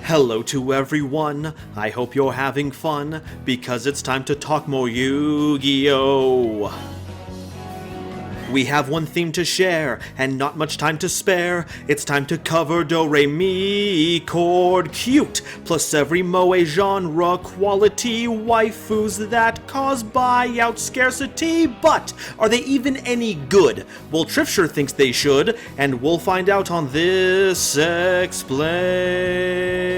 Hello to everyone, I hope you're having fun, because it's time to talk more Yu-Gi-Oh! We have one theme to share, and not much time to spare. It's time to cover Doremichord cute, plus every moe genre quality waifus that cause buyout scarcity. But are they even any good? Well, Triff sure thinks they should, and we'll find out on this Explained.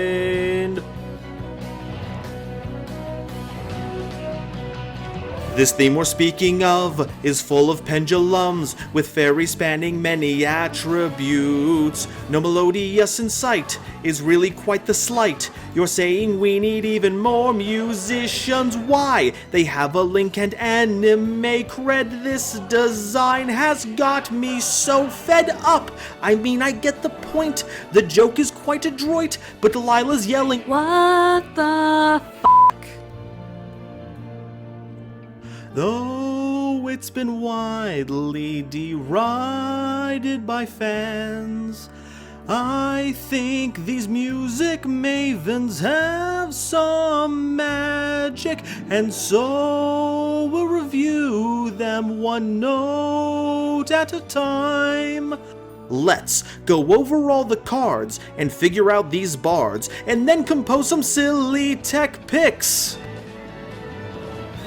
This theme we're speaking of is full of pendulums, with fairies spanning many attributes. No Melodious in sight is really quite the slight. You're saying we need even more musicians. Why? They have a link and anime cred. This design has got me so fed up. I mean, I get the point. The joke is quite adroit, but Delilah's yelling, "What the f***?" Though it's been widely derided by fans, I think these music mavens have some magic, and so we'll review them one note at a time. Let's go over all the cards and figure out these bards, and then compose some silly tech picks.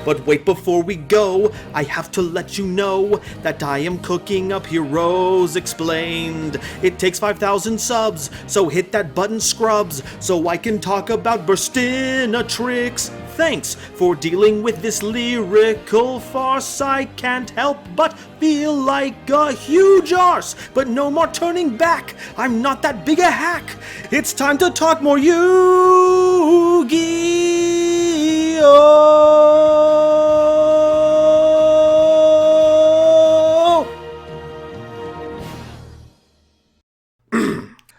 But wait, before we go, I have to let you know that I am cooking up Heroes Explained. It takes 5,000 subs, so hit that button, scrubs, so I can talk about Burstinatrix. Thanks for dealing with this lyrical farce. I can't help but feel like a huge arse, but no more turning back. I'm not that big a hack. It's time to talk more Yu-Gi-Oh!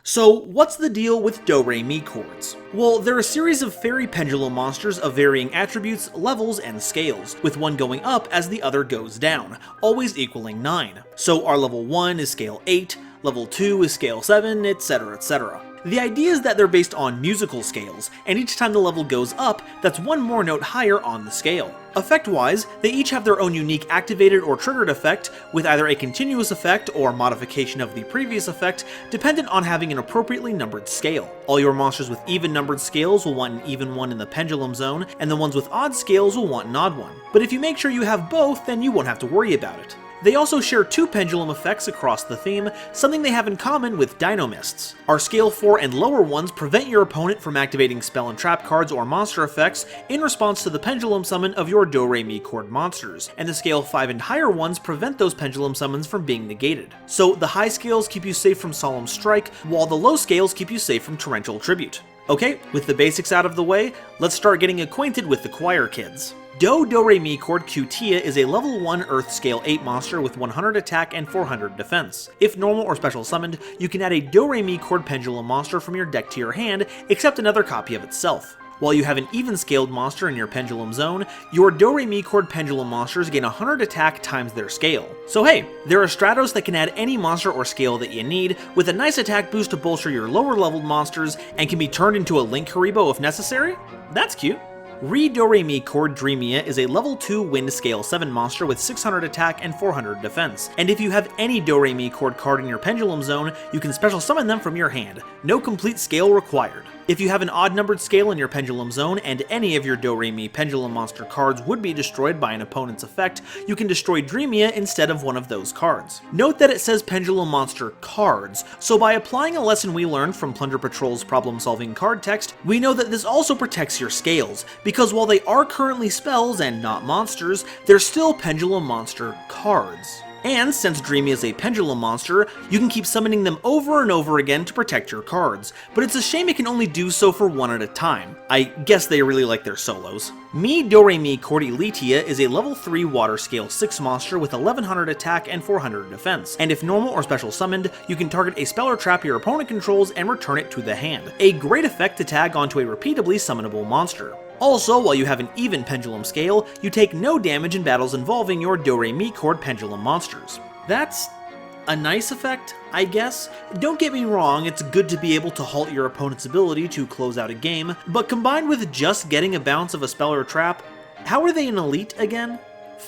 So, what's the deal with Doremichords? Well, they're a series of fairy pendulum monsters of varying attributes, levels, and scales, with one going up as the other goes down, always equaling 9. So our level 1 is scale 8, level 2 is scale 7, etc, etc. The idea is that they're based on musical scales, and each time the level goes up, that's one more note higher on the scale. Effect-wise, they each have their own unique activated or triggered effect, with either a continuous effect or modification of the previous effect, dependent on having an appropriately numbered scale. All your monsters with even numbered scales will want an even one in the pendulum zone, and the ones with odd scales will want an odd one. But if you make sure you have both, then you won't have to worry about it. They also share 2 pendulum effects across the theme, something they have in common with Dynamists. Our scale 4 and lower ones prevent your opponent from activating spell and trap cards or monster effects in response to the pendulum summon of your Doremichord monsters, and the scale 5 and higher ones prevent those pendulum summons from being negated. So the high scales keep you safe from Solemn Strike, while the low scales keep you safe from Torrential Tribute. Okay, with the basics out of the way, let's start getting acquainted with the choir kids. Doremichord Cutia is a level 1 Earth Scale 8 monster with 100 attack and 400 defense. If normal or special summoned, you can add a Doremichord Pendulum monster from your deck to your hand, except another copy of itself. While you have an even-scaled monster in your Pendulum Zone, your Doremichord Pendulum monsters gain 100 attack times their scale. So hey, there are Stratos that can add any monster or scale that you need, with a nice attack boost to bolster your lower-leveled monsters, and can be turned into a Link Haribo if necessary? That's cute. Doremichord Dreamia is a level 2 Wind Scale 7 monster with 600 attack and 400 defense, and if you have any Doremichord card in your Pendulum Zone, you can special summon them from your hand. No complete scale required. If you have an odd-numbered scale in your Pendulum Zone, and any of your Doremi Pendulum Monster cards would be destroyed by an opponent's effect, you can destroy Dreamia instead of one of those cards. Note that it says Pendulum Monster cards, so by applying a lesson we learned from Plunder Patrol's problem-solving card text, we know that this also protects your scales, because while they are currently spells and not monsters, they're still Pendulum Monster cards. And since Dreamy is a pendulum monster, you can keep summoning them over and over again to protect your cards, but it's a shame it can only do so for one at a time. I guess they really like their solos. Doremichord Elitia is a level 3 Water Scale 6 monster with 1100 attack and 400 defense, and if normal or special summoned, you can target a spell or trap your opponent controls and return it to the hand. A great effect to tag onto a repeatably summonable monster. Also, while you have an even pendulum scale, you take no damage in battles involving your Doremichord pendulum monsters. That's A nice effect, I guess. Don't get me wrong, it's good to be able to halt your opponent's ability to close out a game, but combined with just getting a bounce of a spell or trap, how are they an elite again?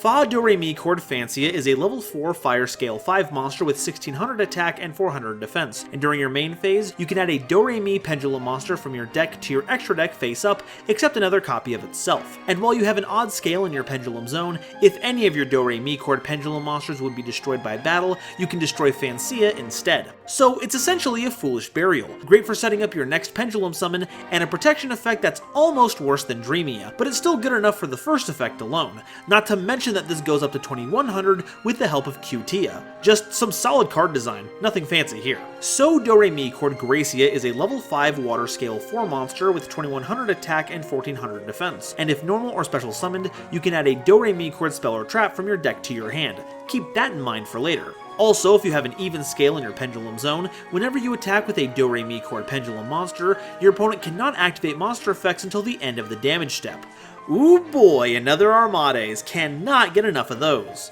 Doremichord Monsters is a level 4 Fire Scale 5 monster with 1600 attack and 400 defense, and during your main phase, you can add a Doremi Pendulum monster from your deck to your extra deck face up, except another copy of itself. And while you have an odd scale in your Pendulum zone, if any of your Doremichord Pendulum monsters would be destroyed by battle, you can destroy Monsters instead. So it's essentially a foolish burial, great for setting up your next Pendulum summon, and a protection effect that's almost worse than Dreamia, but it's still good enough for the first effect alone, not to mention that this goes up to 2100 with the help of Cutia. Just some solid card design, nothing fancy here. So Doremichord Gracia is a level 5 Water Scale 4 monster with 2100 attack and 1400 defense, and if normal or special summoned, you can add a Doremichord spell or trap from your deck to your hand. Keep that in mind for later. Also, if you have an even scale in your Pendulum zone, whenever you attack with a Doremichord Pendulum monster, your opponent cannot activate monster effects until the end of the damage step. Ooh boy, another Armades, cannot get enough of those.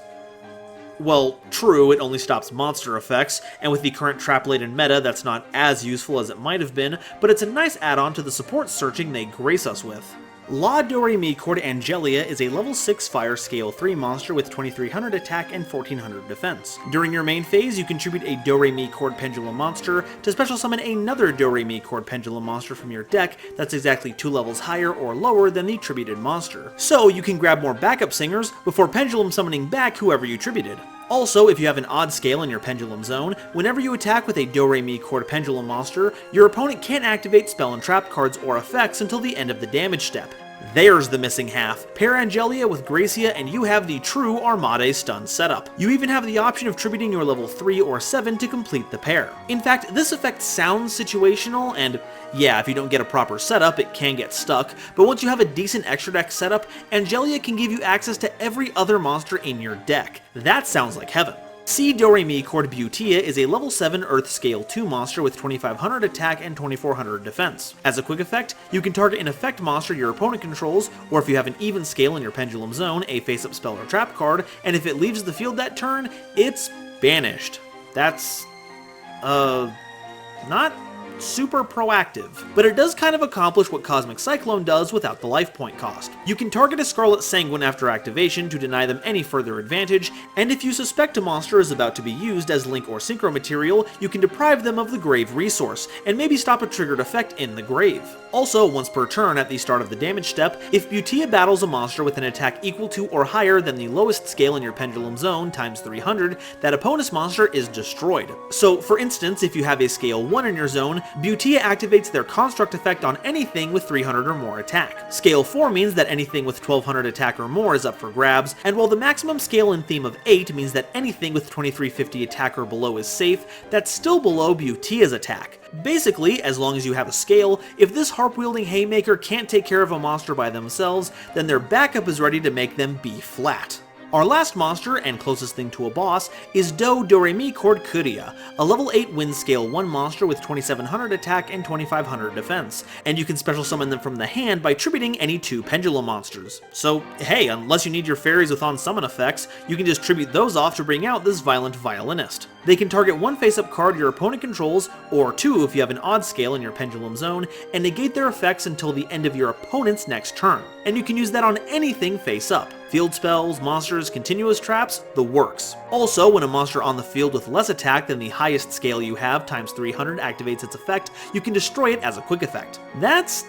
Well, true, it only stops monster effects, and with the current trap-laden meta, that's not as useful as it might have been, but it's a nice add-on to the support searching they grace us with. Doremichord Angelia is a level 6 Fire Scale 3 monster with 2300 attack and 1400 defense. During your main phase, you contribute a Doremichord Pendulum monster to special summon another Doremichord Pendulum monster from your deck that's exactly 2 levels higher or lower than the tributed monster. So you can grab more backup singers before Pendulum summoning back whoever you tributed. Also, if you have an odd scale in your Pendulum zone, whenever you attack with a Doremichord Pendulum monster, your opponent can't activate spell and trap cards or effects until the end of the damage step. There's the missing half. Pair Angelia with Gracia and you have the true Armade stun setup. You even have the option of tributing your level 3 or 7 to complete the pair. In fact, this effect sounds situational, and yeah, if you don't get a proper setup, it can get stuck, but once you have a decent extra deck setup, Angelia can give you access to every other monster in your deck. That sounds like heaven. Doremichord Butia is a level 7 Earth Scale 2 monster with 2500 attack and 2400 defense. As a quick effect, you can target an effect monster your opponent controls, or if you have an even scale in your Pendulum zone, a face-up spell or trap card, and if it leaves the field that turn, it's banished. That's, not super proactive, but it does kind of accomplish what Cosmic Cyclone does without the life point cost. You can target a Scarlet Sanguine after activation to deny them any further advantage, and if you suspect a monster is about to be used as link or synchro material, you can deprive them of the grave resource, and maybe stop a triggered effect in the grave. Also, once per turn at the start of the damage step, if Butia battles a monster with an attack equal to or higher than the lowest scale in your Pendulum zone times 300, that opponent's monster is destroyed. So, for instance, if you have a scale 1 in your zone, Butia activates their construct effect on anything with 300 or more attack. Scale 4 means that anything with 1200 attack or more is up for grabs, and while the maximum scale in theme of 8 means that anything with 2350 attack or below is safe, that's still below Butia's attack. Basically, as long as you have a scale, if this harp-wielding haymaker can't take care of a monster by themselves, then their backup is ready to make them be flat. Our last monster, and closest thing to a boss, is Doremichord Curia, a level 8 Wind Scale 1 monster with 2700 attack and 2500 defense, and you can special summon them from the hand by tributing any 2 Pendulum monsters. So hey, unless you need your fairies with on-summon effects, you can just tribute those off to bring out this violent violinist. They can target 1 face-up card your opponent controls, or 2 if you have an odd scale in your Pendulum zone, and negate their effects until the end of your opponent's next turn. And you can use that on anything face-up. Field spells, monsters, continuous traps, the works. Also, when a monster on the field with less attack than the highest scale you have times 300 activates its effect, you can destroy it as a quick effect. That's...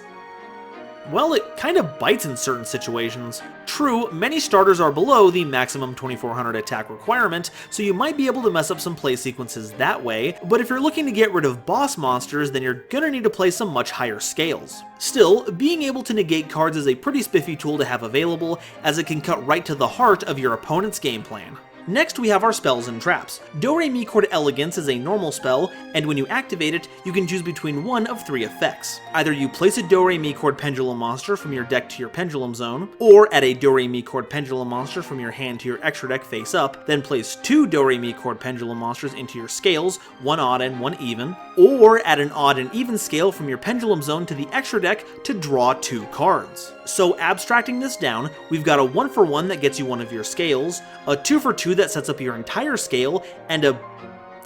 well, it kind of bites in certain situations. True, many starters are below the maximum 2400 attack requirement, so you might be able to mess up some play sequences that way, but if you're looking to get rid of boss monsters, then you're gonna need to play some much higher scales. Still, being able to negate cards is a pretty spiffy tool to have available, as it can cut right to the heart of your opponent's game plan. Next, we have our spells and traps. Doremichord Elegance is a normal spell, and when you activate it, you can choose between one of 3 effects. Either you place a Doremichord Pendulum monster from your deck to your Pendulum zone, or add a Doremichord Pendulum monster from your hand to your extra deck face up, then place 2 Doremichord Pendulum monsters into your scales, 1 odd and 1 even, or add an odd and even scale from your Pendulum zone to the extra deck to draw 2 cards. So abstracting this down, we've got a 1-for-1 that gets you one of your scales, a 2-for-2 that sets up your entire scale, and a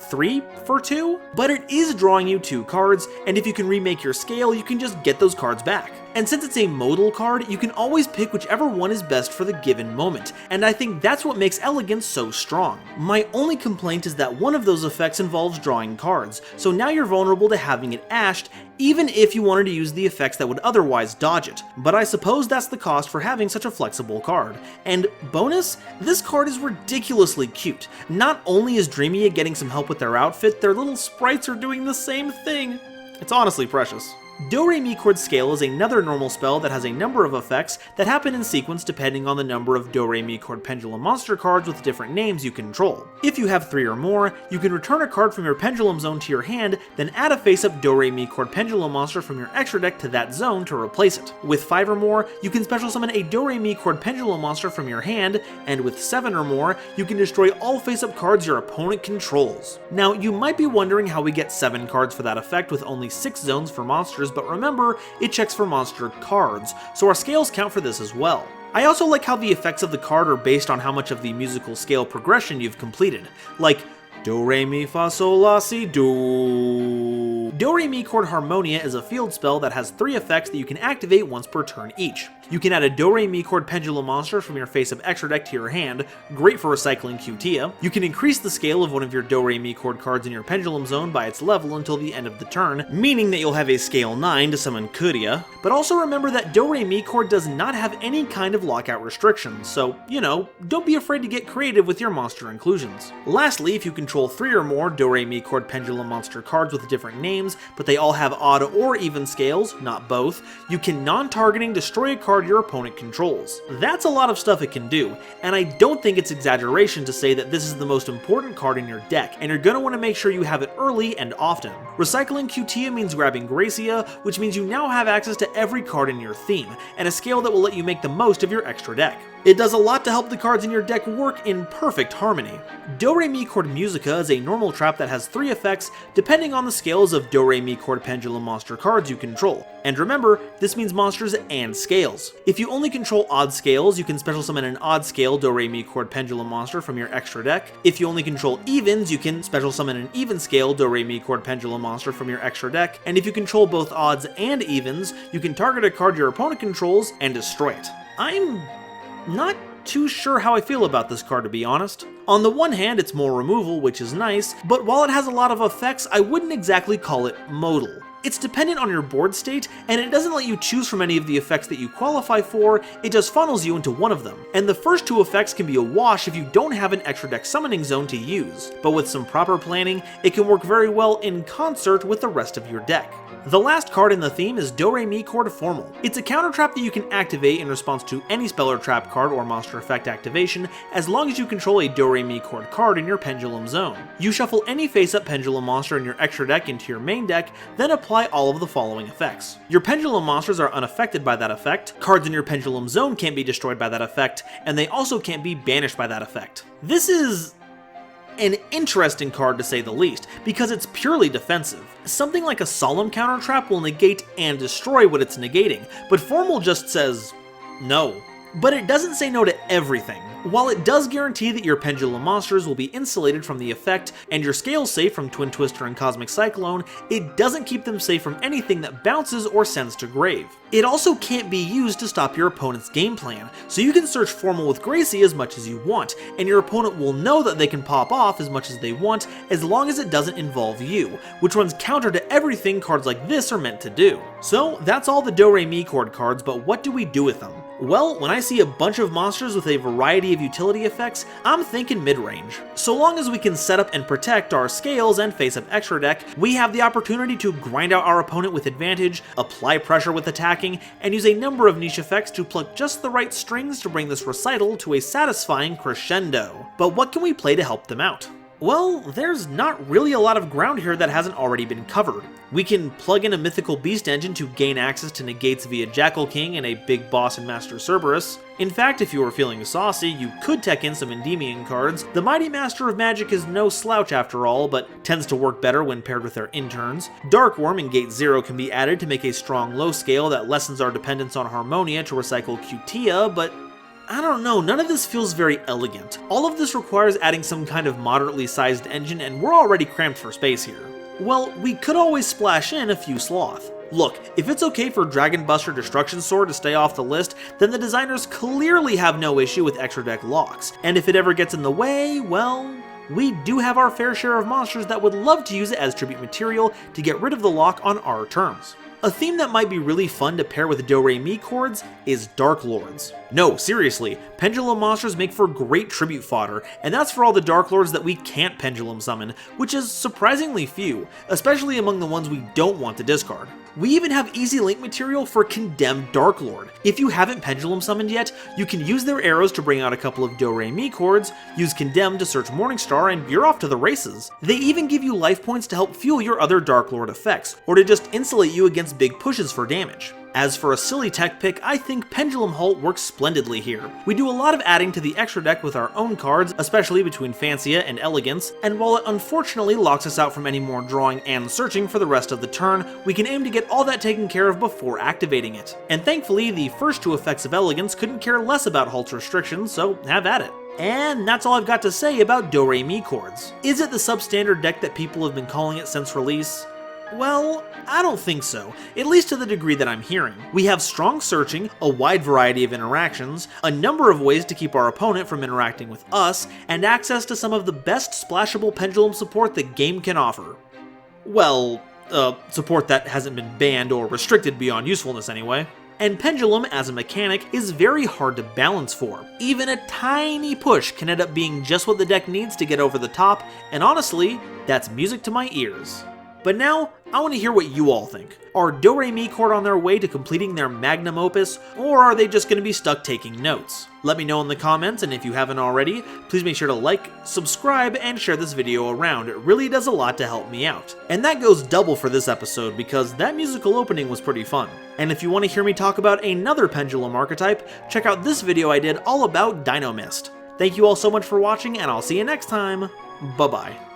3 for 2? But it is drawing you 2 cards, and if you can remake your scale, you can just get those cards back. And since it's a modal card, you can always pick whichever one is best for the given moment, and I think that's what makes Elegance so strong. My only complaint is that one of those effects involves drawing cards, so now you're vulnerable to having it ashed, even if you wanted to use the effects that would otherwise dodge it. But I suppose that's the cost for having such a flexible card. And bonus, this card is ridiculously cute. Not only is Dreamia getting some help with their outfit, their little sprites are doing the same thing. It's honestly precious. Doremichord Scale is another normal spell that has a number of effects that happen in sequence depending on the number of Doremichord Pendulum Monster cards with different names you control. If you have 3 or more, you can return a card from your Pendulum Zone to your hand, then add a face-up Doremichord Pendulum Monster from your extra deck to that zone to replace it. With 5 or more, you can special summon a Doremichord Pendulum Monster from your hand, and with 7 or more, you can destroy all face-up cards your opponent controls. Now, you might be wondering how we get 7 cards for that effect with only 6 zones for monsters, but remember, it checks for monster cards, so our scales count for this as well. I also like how the effects of the card are based on how much of the musical scale progression you've completed, like Do, Re, Mi, Fa, Sol, La, Si, Do. Doremichord Harmonia is a field spell that has 3 effects that you can activate once per turn each. You can add a Doremichord Pendulum Monster from your face-up extra deck to your hand, great for recycling Cutia. You can increase the scale of one of your Doremichord cards in your Pendulum Zone by its level until the end of the turn, meaning that you'll have a scale 9 to summon Cutia. But also remember that Doremichord does not have any kind of lockout restrictions, so, you know, don't be afraid to get creative with your monster inclusions. Lastly, if you control 3 or more Doremichord Pendulum Monster cards with different names, but they all have odd or even scales, not both, you can non-targeting destroy a card your opponent controls. That's a lot of stuff it can do, and I don't think it's exaggeration to say that this is the most important card in your deck, and you're gonna want to make sure you have it early and often. Recycling Cutia means grabbing Gracia, which means you now have access to every card in your theme, and a scale that will let you make the most of your extra deck. It does a lot to help the cards in your deck work in perfect harmony. Doremichord Musica is a normal trap that has 3 effects depending on the scales of Doremichord Pendulum Monster cards you control. And remember, this means monsters and scales. If you only control odd scales, you can special summon an odd scale Doremichord Pendulum Monster from your extra deck. If you only control evens, you can special summon an even scale Doremichord Pendulum Monster from your extra deck. And if you control both odds and evens, you can target a card your opponent controls and destroy it. I'm not too sure how I feel about this card, to be honest. On the one hand, it's more removal, which is nice, but while it has a lot of effects, I wouldn't exactly call it modal. It's dependent on your board state, and it doesn't let you choose from any of the effects that you qualify for, it just funnels you into one of them. And the first 2 effects can be a wash if you don't have an extra deck summoning zone to use, but with some proper planning, it can work very well in concert with the rest of your deck. The last card in the theme is Doremichord Formal. It's a counter trap that you can activate in response to any spell or trap card or monster effect activation, as long as you control a Doremichord card in your Pendulum Zone. You shuffle any face-up Pendulum monster in your extra deck into your main deck, then apply all of the following effects. Your Pendulum monsters are unaffected by that effect, cards in your Pendulum Zone can't be destroyed by that effect, and they also can't be banished by that effect. This is an interesting card to say the least, because it's purely defensive. Something like a Solemn counter trap will negate and destroy what it's negating, but Formal just says no. But it doesn't say no to everything. While it does guarantee that your Pendulum monsters will be insulated from the effect and your scales safe from Twin Twister and Cosmic Cyclone, it doesn't keep them safe from anything that bounces or sends to grave. It also can't be used to stop your opponent's game plan, so you can search Formal with Gracie as much as you want, and your opponent will know that they can pop off as much as they want as long as it doesn't involve you, which runs counter to everything cards like this are meant to do. So that's all the Doremichord cards, but what do we do with them? Well, when I see a bunch of monsters with a variety of utility effects, I'm thinking mid-range. So long as we can set up and protect our scales and face-up extra deck, we have the opportunity to grind out our opponent with advantage, apply pressure with attacking, and use a number of niche effects to pluck just the right strings to bring this recital to a satisfying crescendo. But what can we play to help them out? Well, there's not really a lot of ground here that hasn't already been covered. We can plug in a Mythical Beast engine to gain access to negates via Jackal King and a Big Boss and Master Cerberus. In fact, if you were feeling saucy, you could tech in some Endymion cards. The Mighty Master of Magic is no slouch after all, but tends to work better when paired with their interns. Dark Worm in Gate 0 can be added to make a strong low scale that lessens our dependence on Harmonia to recycle Cutia, but I don't know, none of this feels very elegant. All of this requires adding some kind of moderately sized engine, and we're already cramped for space here. Well, we could always splash in a few sloth. Look, if it's okay for Dragon Buster Destruction Sword to stay off the list, then the designers clearly have no issue with extra deck locks, and if it ever gets in the way, well, we do have our fair share of monsters that would love to use it as tribute material to get rid of the lock on our terms. A theme that might be really fun to pair with Doremichords is Dark Lords. No, seriously, Pendulum Monsters make for great tribute fodder, and that's for all the Dark Lords that we can't Pendulum summon, which is surprisingly few, especially among the ones we don't want to discard. We even have easy link material for Condemned Dark Lord. If you haven't Pendulum summoned yet, you can use their arrows to bring out a couple of Doremichords, use Condemned to search Morningstar, and you're off to the races. They even give you life points to help fuel your other Dark Lord effects, or to just insulate you against big pushes for damage. As for a silly tech pick, I think Pendulum Halt works splendidly here. We do a lot of adding to the extra deck with our own cards, especially between Fancia and Elegance, and while it unfortunately locks us out from any more drawing and searching for the rest of the turn, we can aim to get all that taken care of before activating it. And thankfully, the first two effects of Elegance couldn't care less about Halt's restrictions, so have at it. And that's all I've got to say about Doremichords. Is it the substandard deck that people have been calling it since release? Well, I don't think so, at least to the degree that I'm hearing. We have strong searching, a wide variety of interactions, a number of ways to keep our opponent from interacting with us, and access to some of the best splashable pendulum support the game can offer. Well, support that hasn't been banned or restricted beyond usefulness anyway. And Pendulum as a mechanic is very hard to balance for. Even a tiny push can end up being just what the deck needs to get over the top, and honestly, that's music to my ears. But now, I want to hear what you all think. Are Doremichord on their way to completing their magnum opus, or are they just going to be stuck taking notes? Let me know in the comments, and if you haven't already, please make sure to like, subscribe, and share this video around. It really does a lot to help me out. And that goes double for this episode, because that musical opening was pretty fun. And if you want to hear me talk about another Pendulum archetype, check out this video I did all about Dino Mist. Thank you all so much for watching, and I'll see you next time. Bye-bye.